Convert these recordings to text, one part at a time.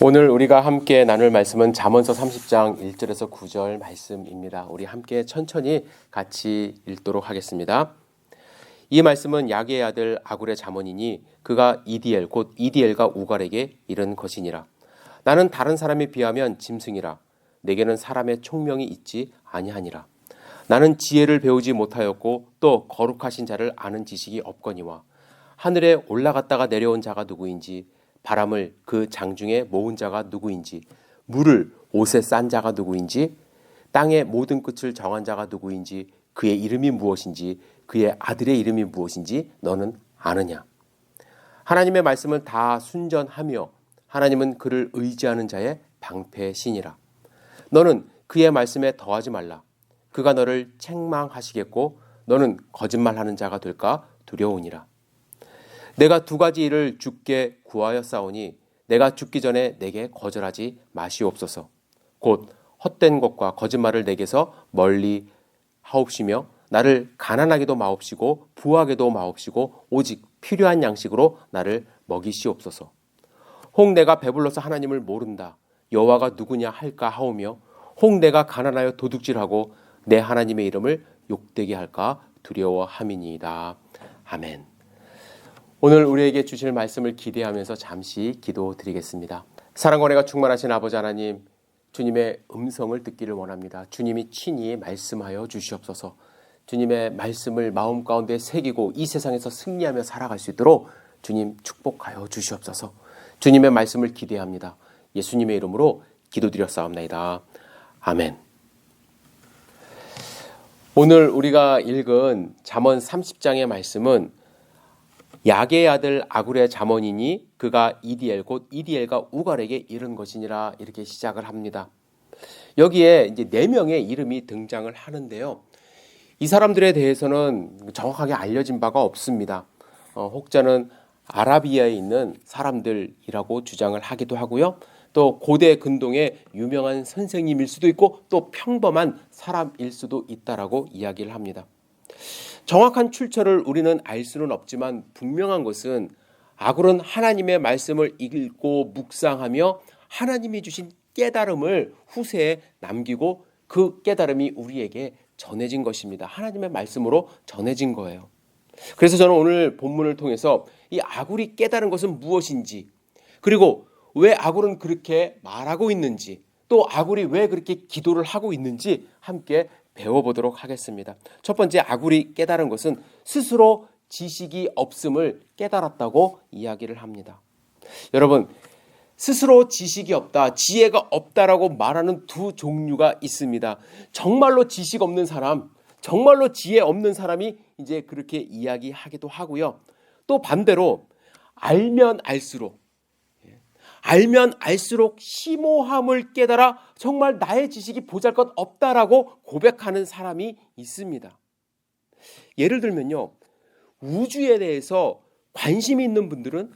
오늘 우리가 함께 나눌 말씀은 잠언서 30장 1절에서 9절 말씀입니다. 우리 함께 천천히 같이 읽도록 하겠습니다. 이 말씀은 야게의 아들 아굴의 잠언이니 그가 이디엘 곧 이디엘과 우갈에게 이른 것이니라. 나는 다른 사람에 비하면 짐승이라. 내게는 사람의 총명이 있지 아니하니라. 나는 지혜를 배우지 못하였고 또 거룩하신 자를 아는 지식이 없거니와 하늘에 올라갔다가 내려온 자가 누구인지 바람을 그 장중에 모은 자가 누구인지 물을 옷에 싼 자가 누구인지 땅의 모든 끝을 정한 자가 누구인지 그의 이름이 무엇인지 그의 아들의 이름이 무엇인지 너는 아느냐. 하나님의 말씀은 다 순전하며 하나님은 그를 의지하는 자의 방패신이라. 너는 그의 말씀에 더하지 말라. 그가 너를 책망하시겠고 너는 거짓말하는 자가 될까 두려우니라. 내가 두 가지 일을 주께 구하였사오니 내가 죽기 전에 내게 거절하지 마시옵소서. 곧 헛된 것과 거짓말을 내게서 멀리 하옵시며 나를 가난하게도 마옵시고 부하게도 마옵시고 오직 필요한 양식으로 나를 먹이시옵소서. 혹 내가 배불러서 하나님을 모른다 여호와가 누구냐 할까 하오며 혹 내가 가난하여 도둑질하고 내 하나님의 이름을 욕되게 할까 두려워함이니이다. 아멘. 오늘 우리에게 주실 말씀을 기대하면서 잠시 기도드리겠습니다. 사랑과 은혜가 충만하신 아버지 하나님, 주님의 음성을 듣기를 원합니다. 주님이 친히 말씀하여 주시옵소서. 주님의 말씀을 마음 가운데 새기고 이 세상에서 승리하며 살아갈 수 있도록 주님 축복하여 주시옵소서. 주님의 말씀을 기대합니다. 예수님의 이름으로 기도드렸사옵나이다. 아멘. 오늘 우리가 읽은 잠언 30장의 말씀은 야게의 아들 아굴의 잠언이니 그가 이디엘 곧 이디엘과 우갈에게 이른 것이니라 이렇게 시작을 합니다. 여기에 이제 4명의 이름이 등장을 하는데요. 이 사람들에 대해서는 정확하게 알려진 바가 없습니다. 혹자는 아라비아에 있는 사람들이라고 주장을 하기도 하고요. 또 고대 근동의 유명한 선생님일 수도 있고 또 평범한 사람일 수도 있다라고 이야기를 합니다. 정확한 출처를 우리는 알 수는 없지만 분명한 것은 아굴은 하나님의 말씀을 읽고 묵상하며 하나님이 주신 깨달음을 후세에 남기고 그 깨달음이 우리에게 전해진 것입니다. 하나님의 말씀으로 전해진 거예요. 그래서 저는 오늘 본문을 통해서 이 아굴이 깨달은 것은 무엇인지, 그리고 왜 아굴은 그렇게 말하고 있는지, 또 아굴이 왜 그렇게 기도를 하고 있는지 함께 배워보도록 하겠습니다. 첫 번째, 아굴이 깨달은 것은 스스로 지식이 없음을 깨달았다고 이야기를 합니다. 여러분, 스스로 지식이 없다, 지혜가 없다라고 말하는 두 종류가 있습니다. 정말로 지식 없는 사람, 정말로 지혜 없는 사람이 이제 그렇게 이야기하기도 하고요. 또 반대로 알면 알수록 심오함을 깨달아 정말 나의 지식이 보잘것 없다라고 고백하는 사람이 있습니다. 예를 들면요, 우주에 대해서 관심이 있는 분들은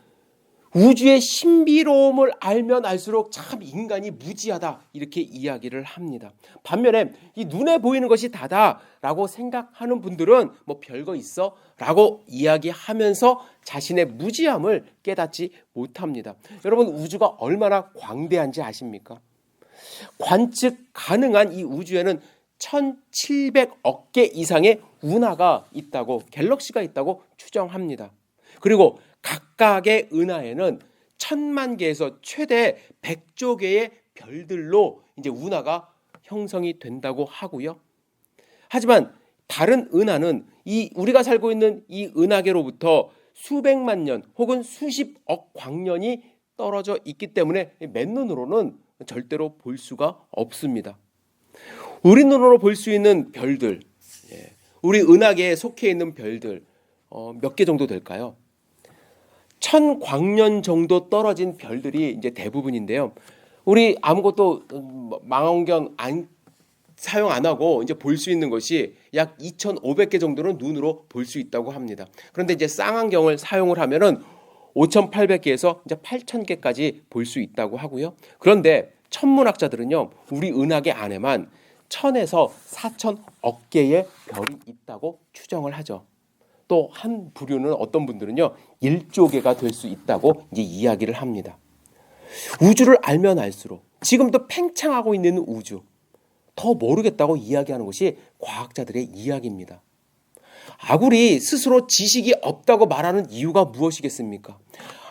우주의 신비로움을 알면 알수록 참 인간이 무지하다 이렇게 이야기를 합니다. 반면에 이 눈에 보이는 것이 다다라고 생각하는 분들은 뭐 별거 있어 라고 이야기하면서 자신의 무지함을 깨닫지 못합니다. 여러분, 우주가 얼마나 광대한지 아십니까? 관측 가능한 이 우주에는 1700억 개 이상의 운하가 있다고, 갤럭시가 있다고 추정합니다. 그리고 각각의 은하에는 1000만 개에서 최대 100조 개의 별들로 이제 운하가 형성이 된다고 하고요. 하지만 다른 은하는 이 우리가 살고 있는 이 은하계로부터 수백만 년 혹은 수십억 광년이 떨어져 있기 때문에 맨눈으로는 절대로 볼 수가 없습니다. 우리 눈으로 볼 수 있는 별들, 우리 은하계에 속해 있는 별들 몇 개 정도 될까요? 1000광년 정도 떨어진 별들이 이제 대부분인데요. 우리 아무것도 망원경 사용 안 하고 이제 볼 수 있는 것이 약 2,500개 정도는 눈으로 볼 수 있다고 합니다. 그런데 이제 쌍안경을 사용을 하면은 5,800개에서 이제 8,000개까지 볼 수 있다고 하고요. 그런데 천문학자들은요, 우리 은하계 안에만 1,000에서 4,000억 개의 별이 있다고 추정을 하죠. 또 한 부류는 어떤 분들은요 1조 개가 될 수 있다고 이제 이야기를 합니다. 우주를 알면 알수록 지금도 팽창하고 있는 우주, 더 모르겠다고 이야기하는 것이 과학자들의 이야기입니다. 아굴이 스스로 지식이 없다고 말하는 이유가 무엇이겠습니까?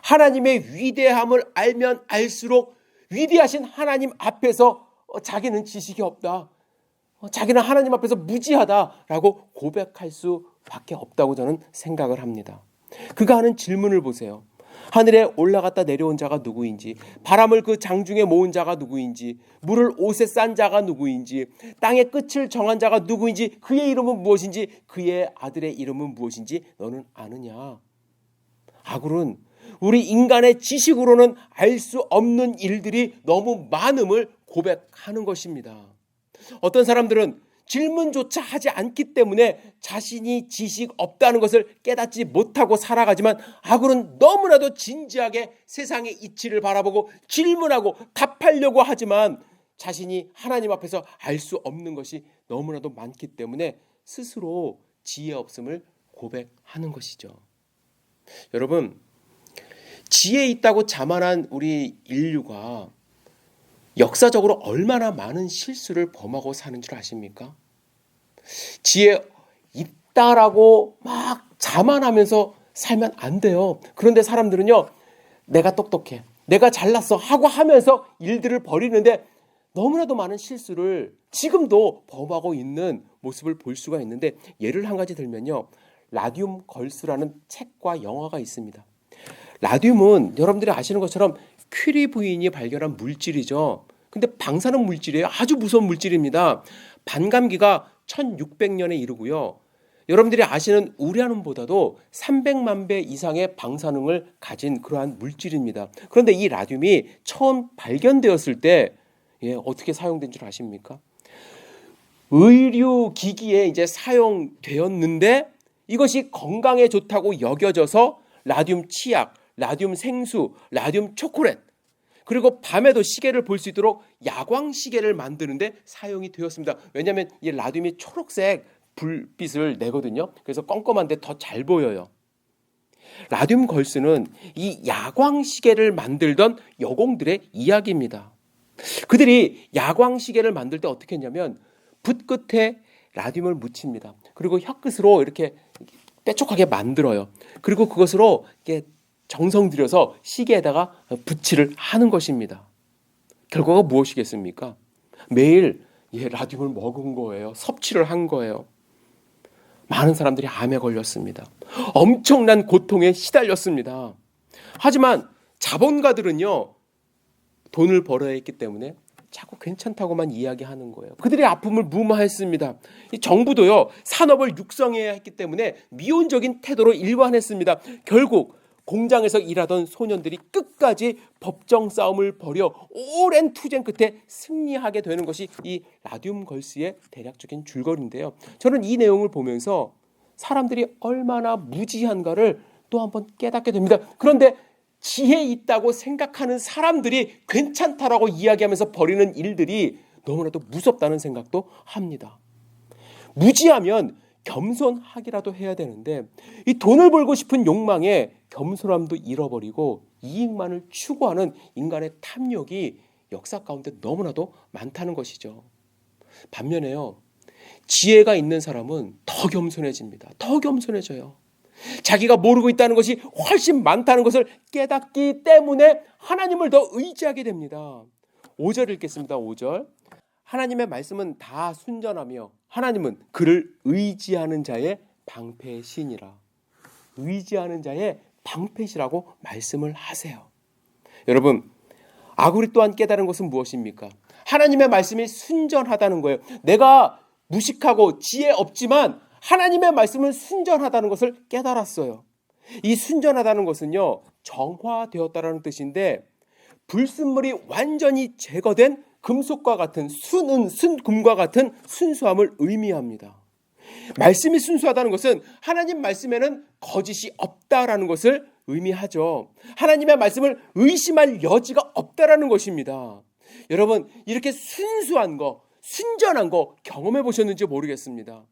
하나님의 위대함을 알면 알수록 위대하신 하나님 앞에서 자기는 지식이 없다, 자기는 하나님 앞에서 무지하다라고 고백할 수밖에 없다고 저는 생각을 합니다. 그가 하는 질문을 보세요. 하늘에 올라갔다 내려온 자가 누구인지, 바람을 그 장중에 모은 자가 누구인지, 물을 옷에 싼 자가 누구인지, 땅의 끝을 정한 자가 누구인지, 그의 이름은 무엇인지, 그의 아들의 이름은 무엇인지 너는 아느냐? 아굴은 우리 인간의 지식으로는 알 수 없는 일들이 너무 많음을 고백하는 것입니다. 어떤 사람들은 질문조차 하지 않기 때문에 자신이 지식 없다는 것을 깨닫지 못하고 살아가지만, 아굴은 너무나도 진지하게 세상의 이치를 바라보고 질문하고 답하려고 하지만 자신이 하나님 앞에서 알 수 없는 것이 너무나도 많기 때문에 스스로 지혜 없음을 고백하는 것이죠. 여러분, 지혜 있다고 자만한 우리 인류가 역사적으로 얼마나 많은 실수를 범하고 사는 줄 아십니까? 지혜 있다라고 막 자만하면서 살면 안 돼요. 그런데 사람들은요, 내가 똑똑해, 내가 잘났어 하고 하면서 일들을 벌이는데 너무나도 많은 실수를 지금도 범하고 있는 모습을 볼 수가 있는데, 예를 한 가지 들면요, 라듐 걸스라는 책과 영화가 있습니다. 라듐은 여러분들이 아시는 것처럼 퀴리 부인이 발견한 물질이죠. 근데 방사능 물질이에요. 아주 무서운 물질입니다. 반감기가 1600년에 이르고요. 여러분들이 아시는 우라늄보다도 300만 배 이상의 방사능을 가진 그러한 물질입니다. 그런데 이 라듐이 처음 발견되었을 때 어떻게 사용된 줄 아십니까? 의료기기에 이제 사용되었는데 이것이 건강에 좋다고 여겨져서 라듐 치약, 라듐 생수, 라듐 초콜릿, 그리고 밤에도 시계를 볼 수 있도록 야광 시계를 만드는데 사용이 되었습니다. 왜냐하면 이 라듐이 초록색 불빛을 내거든요. 그래서 껌껌한데 더 잘 보여요. 라듐 걸스는 이 야광 시계를 만들던 여공들의 이야기입니다. 그들이 야광 시계를 만들 때 어떻게 했냐면 붓 끝에 라듐을 묻힙니다. 그리고 혀끝으로 이렇게 뾰족하게 만들어요. 그리고 그것으로 이렇게 정성 들여서 시계에다가 붙이를 하는 것입니다. 결과가 무엇이겠습니까? 매일 라듐을 먹은 거예요. 섭취를 한 거예요. 많은 사람들이 암에 걸렸습니다. 엄청난 고통에 시달렸습니다. 하지만 자본가들은요, 돈을 벌어야 했기 때문에 자꾸 괜찮다고만 이야기하는 거예요. 그들의 아픔을 무마했습니다. 이 정부도요, 산업을 육성해야 했기 때문에 미온적인 태도로 일관했습니다. 결국 공장에서 일하던 소년들이 끝까지 법정 싸움을 벌여 오랜 투쟁 끝에 승리하게 되는 것이 이 라듐 걸스의 대략적인 줄거리인데요. 저는 이 내용을 보면서 사람들이 얼마나 무지한가를 또 한번 깨닫게 됩니다. 그런데 지혜 있다고 생각하는 사람들이 괜찮다라고 이야기하면서 벌이는 일들이 너무나도 무섭다는 생각도 합니다. 무지하면 겸손하기라도 해야 되는데 이 돈을 벌고 싶은 욕망에 겸손함도 잃어버리고 이익만을 추구하는 인간의 탐욕이 역사 가운데 너무나도 많다는 것이죠. 반면에요, 지혜가 있는 사람은 더 겸손해집니다. 더 겸손해져요. 자기가 모르고 있다는 것이 훨씬 많다는 것을 깨닫기 때문에 하나님을 더 의지하게 됩니다. 5절 읽겠습니다. 5절. 하나님의 말씀은 다 순전하며 하나님은 그를 의지하는 자의 방패시니라. 의지하는 자의 방패시라고 말씀을 하세요. 여러분, 아굴이 또한 깨달은 것은 무엇입니까? 하나님의 말씀이 순전하다는 거예요. 내가 무식하고 지혜 없지만 하나님의 말씀은 순전하다는 것을 깨달았어요. 이 순전하다는 것은요, 정화되었다라는 뜻인데 불순물이 완전히 제거된 금속과 같은 순은 순금과 같은 순수함을 의미합니다. 말씀이 순수하다는 것은 하나님 말씀에는 거짓이 없다라는 것을 의미하죠. 하나님의 말씀을 의심할 여지가 없다라는 것입니다. 여러분, 이렇게 순수한 거, 순전한 거 경험해 보셨는지 모르겠습니다.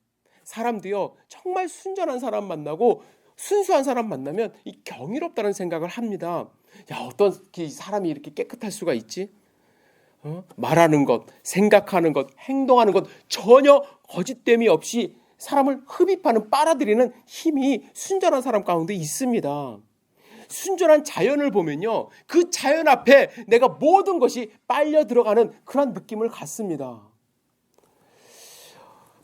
사람도요, 정말 순전한 사람 만나고 순수한 사람 만나면 이 경이롭다는 생각을 합니다. 야, 어떤 사람이 이렇게 깨끗할 수가 있지? 말하는 것, 생각하는 것, 행동하는 것 전혀 거짓됨이 없이 사람을 흡입하는, 빨아들이는 힘이 순전한 사람 가운데 있습니다. 순전한 자연을 보면요, 그 자연 앞에 내가 모든 것이 빨려 들어가는 그런 느낌을 갖습니다.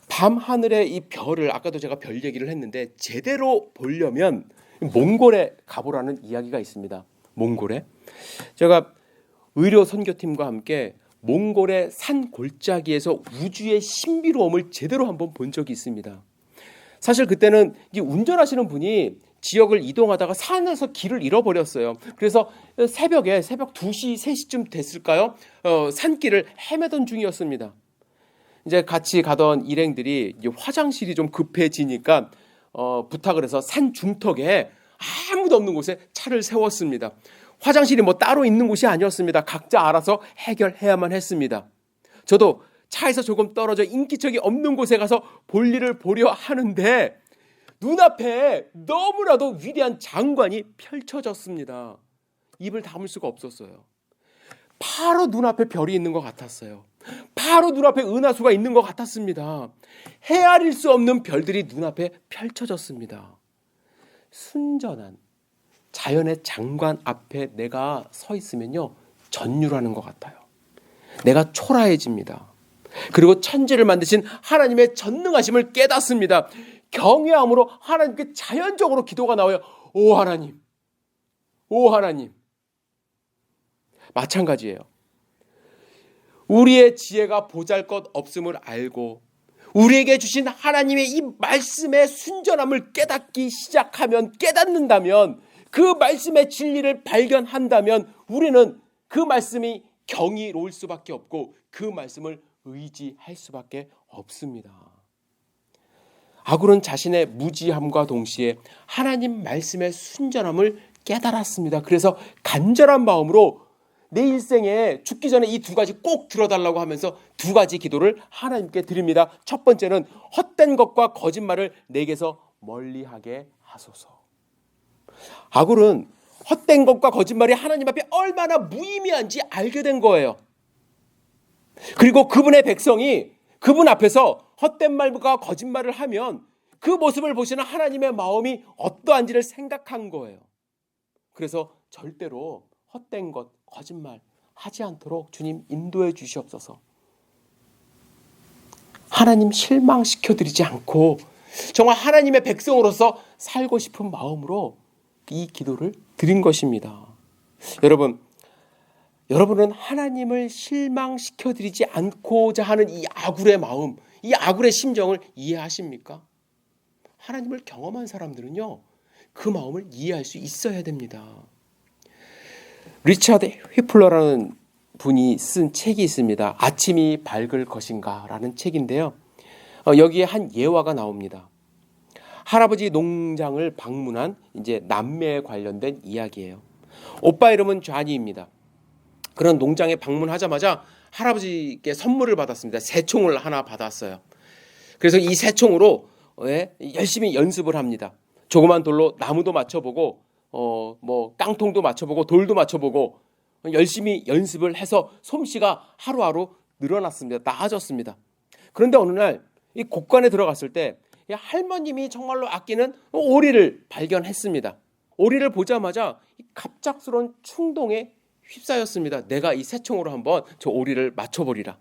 밤하늘의 이 별을, 아까도 제가 별 얘기를 했는데, 제대로 보려면 몽골에 가보라는 이야기가 있습니다. 몽골에. 제가 의료 선교팀과 함께 몽골의 산 골짜기에서 우주의 신비로움을 제대로 한번 본 적이 있습니다. 사실 그때는 운전하시는 분이 지역을 이동하다가 산에서 길을 잃어버렸어요. 그래서 새벽 2시, 3시쯤 됐을까요? 산길을 헤매던 중이었습니다. 이제 같이 가던 일행들이 이제 화장실이 좀 급해지니까 부탁을 해서 산 중턱에 아무도 없는 곳에 차를 세웠습니다. 화장실이 뭐 따로 있는 곳이 아니었습니다. 각자 알아서 해결해야만 했습니다. 저도 차에서 조금 떨어져 인기척이 없는 곳에 가서 볼일을 보려 하는데 눈앞에 너무나도 위대한 장관이 펼쳐졌습니다. 입을 다물 수가 없었어요. 바로 눈앞에 별이 있는 것 같았어요. 바로 눈앞에 은하수가 있는 것 같았습니다. 헤아릴 수 없는 별들이 눈앞에 펼쳐졌습니다. 순전한 자연의 장관 앞에 내가 서 있으면요, 전율하는 것 같아요. 내가 초라해집니다. 그리고 천지를 만드신 하나님의 전능하심을 깨닫습니다. 경외함으로 하나님께 자연적으로 기도가 나와요. 오 하나님, 오 하나님. 마찬가지예요. 우리의 지혜가 보잘것없음을 알고 우리에게 주신 하나님의 이 말씀의 순전함을 깨닫기 시작하면, 깨닫는다면, 그 말씀의 진리를 발견한다면 우리는 그 말씀이 경이로울 수밖에 없고 그 말씀을 의지할 수밖에 없습니다. 아굴은 자신의 무지함과 동시에 하나님 말씀의 순전함을 깨달았습니다. 그래서 간절한 마음으로 내 일생에 죽기 전에 이 두 가지 꼭 들어달라고 하면서 두 가지 기도를 하나님께 드립니다. 첫 번째는 헛된 것과 거짓말을 내게서 멀리하게 하소서. 아굴은 헛된 것과 거짓말이 하나님 앞에 얼마나 무의미한지 알게 된 거예요. 그리고 그분의 백성이 그분 앞에서 헛된 말과 거짓말을 하면 그 모습을 보시는 하나님의 마음이 어떠한지를 생각한 거예요. 그래서 절대로 헛된 것, 거짓말 하지 않도록 주님 인도해 주시옵소서. 하나님 실망시켜드리지 않고 정말 하나님의 백성으로서 살고 싶은 마음으로 이 기도를 드린 것입니다. 여러분은 하나님을 실망시켜드리지 않고자 하는 이 아굴의 마음, 이 아굴의 심정을 이해하십니까? 하나님을 경험한 사람들은요, 그 마음을 이해할 수 있어야 됩니다. 리차드 휘플러라는 분이 쓴 책이 있습니다. 아침이 밝을 것인가 라는 책인데요. 여기에 한 예화가 나옵니다. 할아버지 농장을 방문한 이제 남매에 관련된 이야기예요. 오빠 이름은 좌니입니다. 그런 농장에 방문하자마자 할아버지께 선물을 받았습니다. 새총을 하나 받았어요. 그래서 이 새총으로 열심히 연습을 합니다. 조그만 돌로 나무도 맞춰보고 깡통도 맞춰보고 돌도 맞춰보고 열심히 연습을 해서 솜씨가 하루하루 늘어났습니다. 나아졌습니다. 그런데 어느 날 이 곡간에 들어갔을 때 할머님이 정말로 아끼는 오리를 발견했습니다. 오리를 보자마자 갑작스러운 충동에 휩싸였습니다. 내가 이 새총으로 한번 저 오리를 맞춰버리라.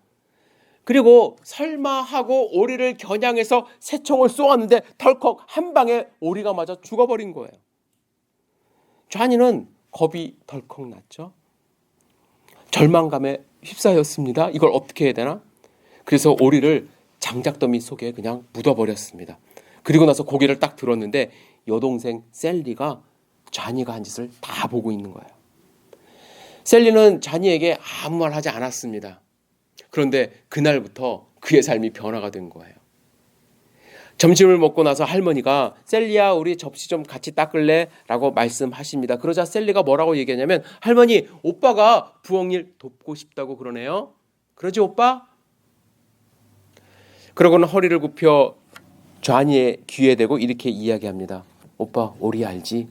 그리고 설마 하고 오리를 겨냥해서 새총을 쏘았는데 덜컥 한 방에 오리가 맞아 죽어버린 거예요. 좌니는 겁이 덜컥 났죠. 절망감에 휩싸였습니다. 이걸 어떻게 해야 되나? 그래서 오리를 장작더미 속에 그냥 묻어버렸습니다. 그리고 나서 고개를 딱 들었는데 여동생 셀리가 좌니가 한 짓을 다 보고 있는 거예요. 셀리는 좌니에게 아무 말 하지 않았습니다. 그런데 그날부터 그의 삶이 변화가 된 거예요. 점심을 먹고 나서 할머니가 셀리야 우리 접시 좀 같이 닦을래? 라고 말씀하십니다. 그러자 셀리가 뭐라고 얘기하냐면 할머니 오빠가 부엌일 돕고 싶다고 그러네요. 그러지 오빠? 그러고는 허리를 굽혀 좌니의 귀에 대고 이렇게 이야기합니다. 오빠 오리 알지?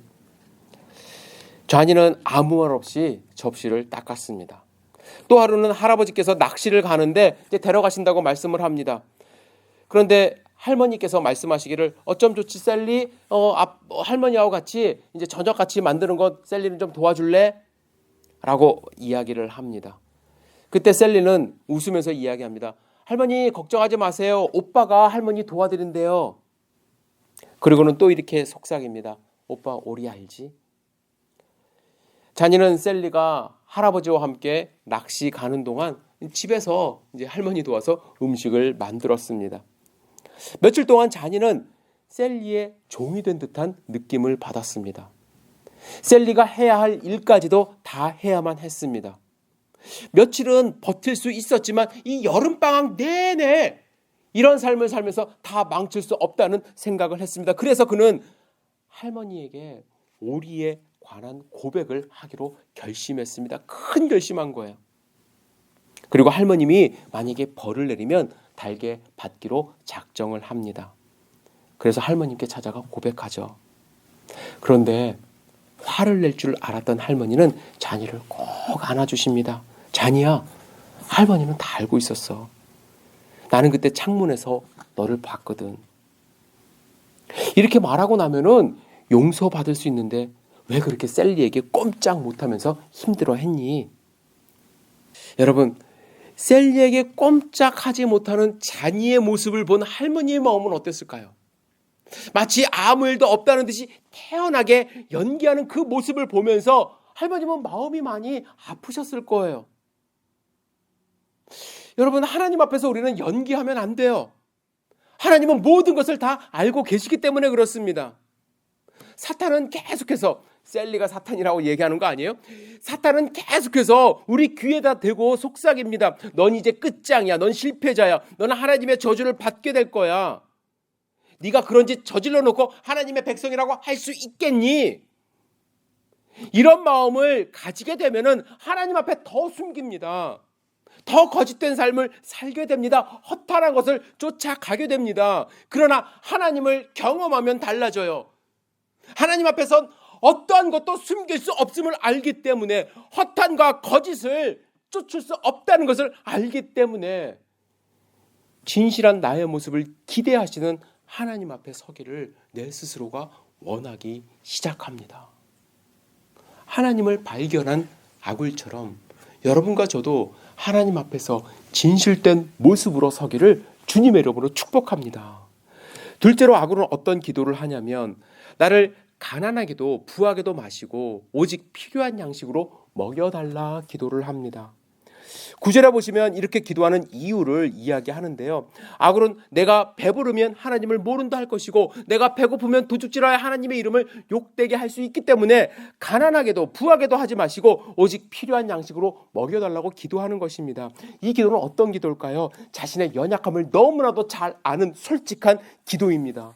자니는 아무 말 없이 접시를 닦았습니다. 또 하루는 할아버지께서 낚시를 가는데 이제 데려가신다고 말씀을 합니다. 그런데 할머니께서 말씀하시기를 어쩜 좋지 셀리? 할머니하고 같이 이제 저녁 같이 만드는 거 셀리는 좀 도와줄래? 라고 이야기를 합니다. 그때 셀리는 웃으면서 이야기합니다. 할머니 걱정하지 마세요. 오빠가 할머니 도와드린대요. 그리고는 또 이렇게 속삭입니다. 오빠 오리 알지? 자니는 셀리가 할아버지와 함께 낚시 가는 동안 집에서 이제 할머니 도와서 음식을 만들었습니다. 며칠 동안 자니는 셀리의 종이 된 듯한 느낌을 받았습니다. 셀리가 해야 할 일까지도 다 해야만 했습니다. 며칠은 버틸 수 있었지만 이 여름방학 내내 이런 삶을 살면서 다 망칠 수 없다는 생각을 했습니다. 그래서 그는 할머니에게 오리에 관한 고백을 하기로 결심했습니다. 큰 결심한 거예요. 그리고 할머님이 만약에 벌을 내리면 달게 받기로 작정을 합니다. 그래서 할머님께 찾아가 고백하죠. 그런데 화를 낼 줄 알았던 할머니는 자니를 꼭 안아주십니다. 자니야, 할머니는 다 알고 있었어. 나는 그때 창문에서 너를 봤거든. 이렇게 말하고 나면은 용서받을 수 있는데 왜 그렇게 셀리에게 꼼짝 못하면서 힘들어했니? 여러분, 셀리에게 꼼짝하지 못하는 자니의 모습을 본 할머니의 마음은 어땠을까요? 마치 아무 일도 없다는 듯이 태연하게 연기하는 그 모습을 보면서 할머님은 마음이 많이 아프셨을 거예요. 여러분, 하나님 앞에서 우리는 연기하면 안 돼요. 하나님은 모든 것을 다 알고 계시기 때문에 그렇습니다. 사탄은 계속해서, 셀리가 사탄이라고 얘기하는 거 아니에요? 사탄은 계속해서 우리 귀에다 대고 속삭입니다. 넌 이제 끝장이야. 넌 실패자야. 너는 하나님의 저주를 받게 될 거야. 네가 그런 짓 저질러 놓고 하나님의 백성이라고 할 수 있겠니? 이런 마음을 가지게 되면은 하나님 앞에 더 숨깁니다. 더 거짓된 삶을 살게 됩니다. 허탈한 것을 쫓아가게 됩니다. 그러나 하나님을 경험하면 달라져요. 하나님 앞에선 어떠한 것도 숨길 수 없음을 알기 때문에, 허탄과 거짓을 쫓을 수 없다는 것을 알기 때문에 진실한 나의 모습을 기대하시는 하나님 앞에 서기를 내 스스로가 원하기 시작합니다. 하나님을 발견한 아굴처럼 여러분과 저도 하나님 앞에서 진실된 모습으로 서기를 주님의 이름으로 축복합니다. 둘째로 아굴은 어떤 기도를 하냐면, 나를 가난하게도 부하게도 마시고 오직 필요한 양식으로 먹여달라 기도를 합니다. 9절에 보시면 이렇게 기도하는 이유를 이야기하는데요. 아굴은 내가 배부르면 하나님을 모른다 할 것이고 내가 배고프면 도둑질하여 하나님의 이름을 욕되게 할 수 있기 때문에 가난하게도 부하게도 하지 마시고 오직 필요한 양식으로 먹여달라고 기도하는 것입니다. 이 기도는 어떤 기도일까요? 자신의 연약함을 너무나도 잘 아는 솔직한 기도입니다.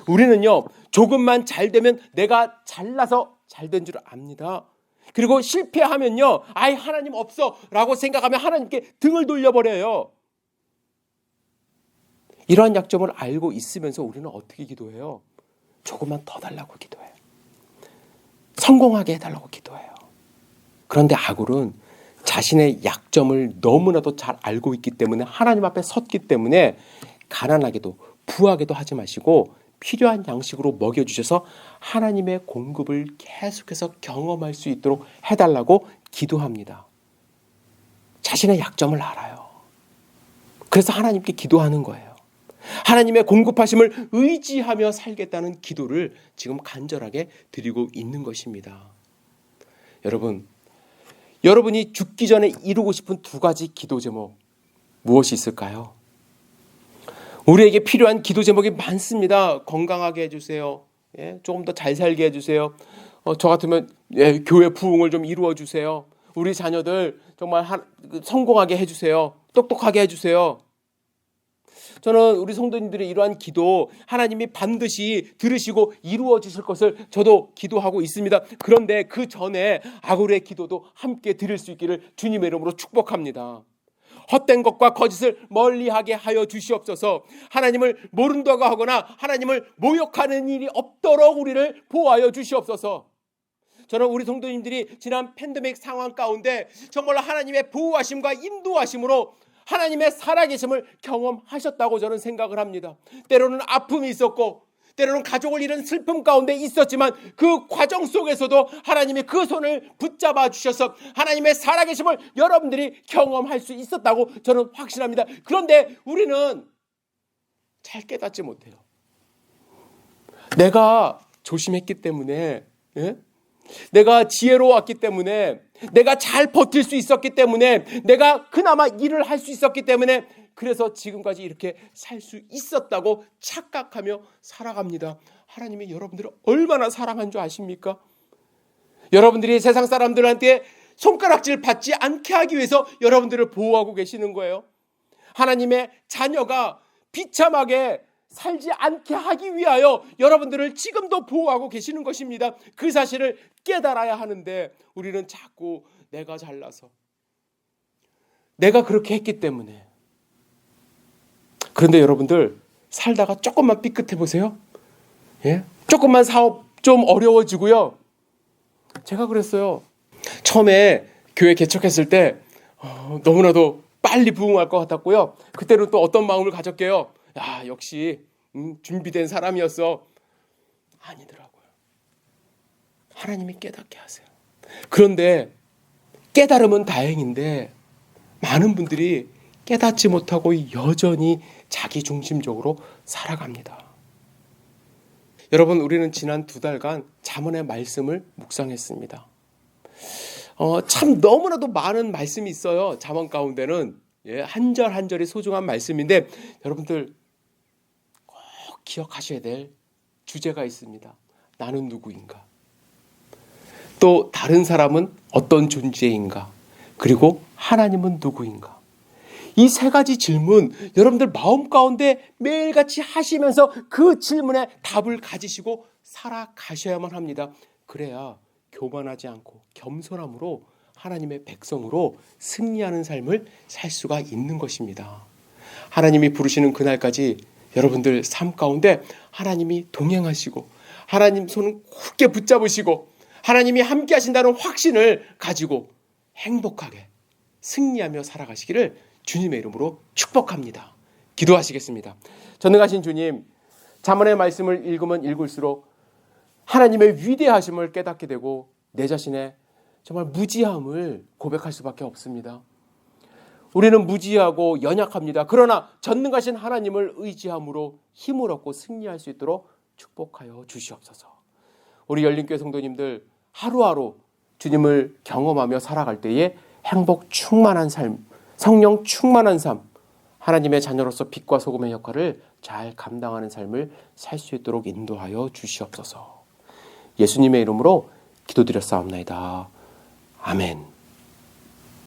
우리는요, 조금만 잘 되면 내가 잘나서 잘 된 줄 압니다. 그리고 실패하면요, 아이 하나님 없어 라고 생각하면 하나님께 등을 돌려버려요. 이러한 약점을 알고 있으면서 우리는 어떻게 기도해요? 조금만 더 달라고 기도해요. 성공하게 해달라고 기도해요. 그런데 아굴은 자신의 약점을 너무나도 잘 알고 있기 때문에, 하나님 앞에 섰기 때문에 가난하게도 부하게도 하지 마시고 필요한 양식으로 먹여주셔서 하나님의 공급을 계속해서 경험할 수 있도록 해달라고 기도합니다. 자신의 약점을 알아요. 그래서 하나님께 기도하는 거예요. 하나님의 공급하심을 의지하며 살겠다는 기도를 지금 간절하게 드리고 있는 것입니다. 여러분이 죽기 전에 이루고 싶은 두 가지 기도 제목 무엇이 있을까요? 우리에게 필요한 기도 제목이 많습니다. 건강하게 해주세요. 조금 더 잘 살게 해주세요. 저 같으면 교회 부흥을 좀 이루어 주세요. 우리 자녀들 정말 성공하게 해주세요. 똑똑하게 해주세요. 저는 우리 성도님들의 이러한 기도 하나님이 반드시 들으시고 이루어 주실 것을 저도 기도하고 있습니다. 그런데 그 전에 아굴의 기도도 함께 드릴 수 있기를 주님의 이름으로 축복합니다. 헛된 것과 거짓을 멀리하게 하여 주시옵소서. 하나님을 모른다고 하거나 하나님을 모욕하는 일이 없도록 우리를 보호하여 주시옵소서. 저는 우리 성도님들이 지난 팬데믹 상황 가운데 정말로 하나님의 보호하심과 인도하심으로 하나님의 살아계심을 경험하셨다고 저는 생각을 합니다. 때로는 아픔이 있었고 때로는 가족을 잃은 슬픔 가운데 있었지만 그 과정 속에서도 하나님이 그 손을 붙잡아 주셔서 하나님의 살아계심을 여러분들이 경험할 수 있었다고 저는 확신합니다. 그런데 우리는 잘 깨닫지 못해요. 내가 조심했기 때문에, 내가 지혜로웠기 때문에, 내가 잘 버틸 수 있었기 때문에, 내가 그나마 일을 할 수 있었기 때문에 그래서 지금까지 이렇게 살 수 있었다고 착각하며 살아갑니다. 하나님이 여러분들을 얼마나 사랑한 줄 아십니까? 여러분들이 세상 사람들한테 손가락질 받지 않게 하기 위해서 여러분들을 보호하고 계시는 거예요. 하나님의 자녀가 비참하게 살지 않게 하기 위하여 여러분들을 지금도 보호하고 계시는 것입니다. 그 사실을 깨달아야 하는데 우리는 자꾸 내가 잘나서 내가 그렇게 했기 때문에. 그런데 여러분들 살다가 조금만 삐끗해 보세요. 조금만 사업 좀 어려워지고요. 제가 그랬어요. 처음에 교회 개척했을 때 너무나도 빨리 부흥할 것 같았고요. 그때는 또 어떤 마음을 가졌게요. 야, 역시 준비된 사람이었어. 아니더라고요. 하나님이 깨닫게 하세요. 그런데 깨달으면 다행인데 많은 분들이 깨닫지 못하고 여전히 자기중심적으로 살아갑니다. 여러분, 우리는 지난 2달간 잠언의 말씀을 묵상했습니다. 참 너무나도 많은 말씀이 있어요. 잠언 가운데는 한 절 한 절이 소중한 말씀인데 여러분들 꼭 기억하셔야 될 주제가 있습니다. 나는 누구인가? 또 다른 사람은 어떤 존재인가? 그리고 하나님은 누구인가? 이 3가지 질문 여러분들 마음 가운데 매일같이 하시면서 그 질문에 답을 가지시고 살아가셔야만 합니다. 그래야 교만하지 않고 겸손함으로 하나님의 백성으로 승리하는 삶을 살 수가 있는 것입니다. 하나님이 부르시는 그날까지 여러분들 삶 가운데 하나님이 동행하시고 하나님 손을 굳게 붙잡으시고 하나님이 함께 하신다는 확신을 가지고 행복하게 승리하며 살아가시기를 주님의 이름으로 축복합니다. 기도하시겠습니다. 전능하신 주님, 잠언의 말씀을 읽으면 읽을수록 하나님의 위대하심을 깨닫게 되고 내 자신의 정말 무지함을 고백할 수밖에 없습니다. 우리는 무지하고 연약합니다. 그러나 전능하신 하나님을 의지함으로 힘을 얻고 승리할 수 있도록 축복하여 주시옵소서. 우리 열린교회 성도님들 하루하루 주님을 경험하며 살아갈 때에 행복 충만한 삶, 성령 충만한 삶, 하나님의 자녀로서 빛과 소금의 역할을 잘 감당하는 삶을 살 수 있도록 인도하여 주시옵소서. 예수님의 이름으로 기도드렸사옵나이다. 아멘.